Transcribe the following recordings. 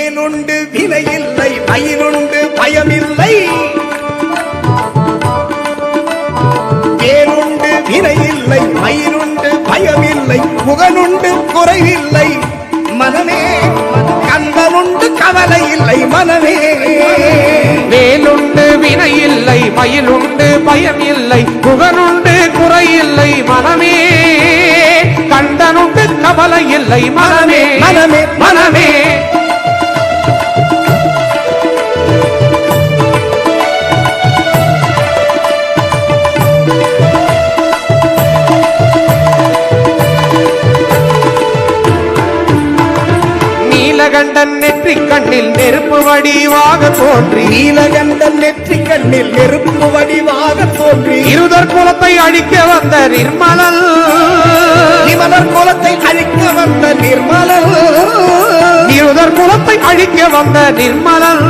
வேலுண்டு வினையில்லை மயிலுண்டு பயமில்லை வேலுண்டு வினையில்லை மயிலுண்டு பயமில்லை முகனுண்டு குறைவில்லை மனமே கந்தனுண்டு கவலை இல்லை மனமே வேலுண்டு வினையில்லை மயிலுண்டு பயமில்லை முகனுண்டு குறையில்லை மனமே கண்டனுண்டு கவலை இல்லை மனமே மனமே மனமே நீலகண்டன் நெற்றி கண்ணில் நெருப்பு வடிவாக தோன்றி நீலகண்டன் நெற்றி கண்ணில் நெருப்பு வடிவாக தோன்றி இருதர் குலத்தை அழிக்க வந்த நிர்மலன் நிமலர் குலத்தை அழிக்க வந்த நிர்மலன் இருதர் குலத்தை அழிக்க வந்த நிர்மலன்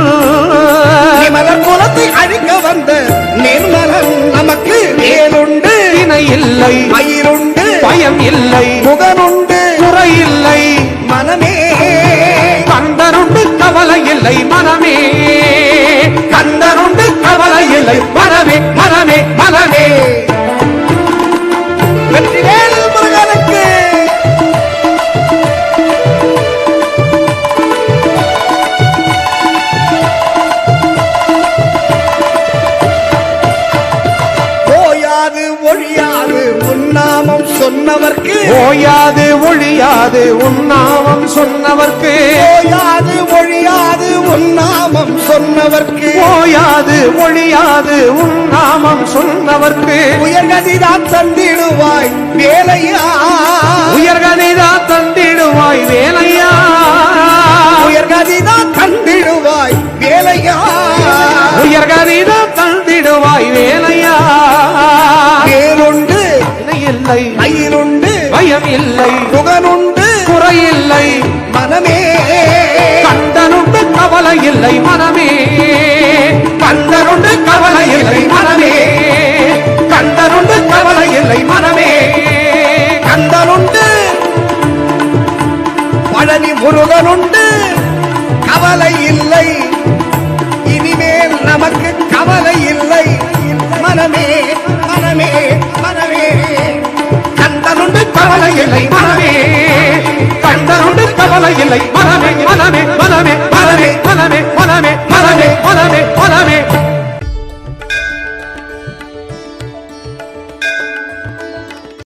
நிமலர் குலத்தை அழிக்க வந்த நிர்மலன் நமக்கு வேலுண்டு வினை இல்லை மயிருண்டு பயம் இல்லை முகனுண்டு குறையில்லை மனமே கந்தனுண்டு கவலை இல்லை மனமே கந்தனுண்டு கவலை இல்லை மனமே மனமே மனமே வெற்றிவேல் முருகனுக்கு ஓயாது ஒழியாது உன்னாமம் சொன்னவர்க்கு ஓயாது ஒழியாது உன்னாமம் சொன்னவர்க்கு ஓயாது ஒழியாது உன்னாமம் சொன்னவர்க்கு ஓயாது ஒழியாது உன்னாமம் சொன்னவர்க்கு உயர்கதிதான் தந்திடுவாய் வேலையா உயர்கதிதா தந்திடுவாய் வேலையா உயர்கதிதான் தந்திடுவாய் வேலையா உயர்கதிதா தந்திடுவாய் வேலையா வேலுண்டு இல்லை மயிருண்டு பயம் இல்லை முகனுண்டு குறையில்லை மனமே கந்தனுண்டு கவலை இல்லை மனமே கந்தனுண்டு கவலை இல்லை மனமே கந்தனுண்டு கவலை இல்லை மனமே கந்தனுண்டு பழனி முருகனுண்டு கவலை இல்லை இனிமேல் நமக்கு கவலை இல்லை மனமே மனமே மனமே கந்தனுண்டு கவலை இல்லை மனமே கந்தனுண்டு கவலை இல்லை மனமே மனமே மனமே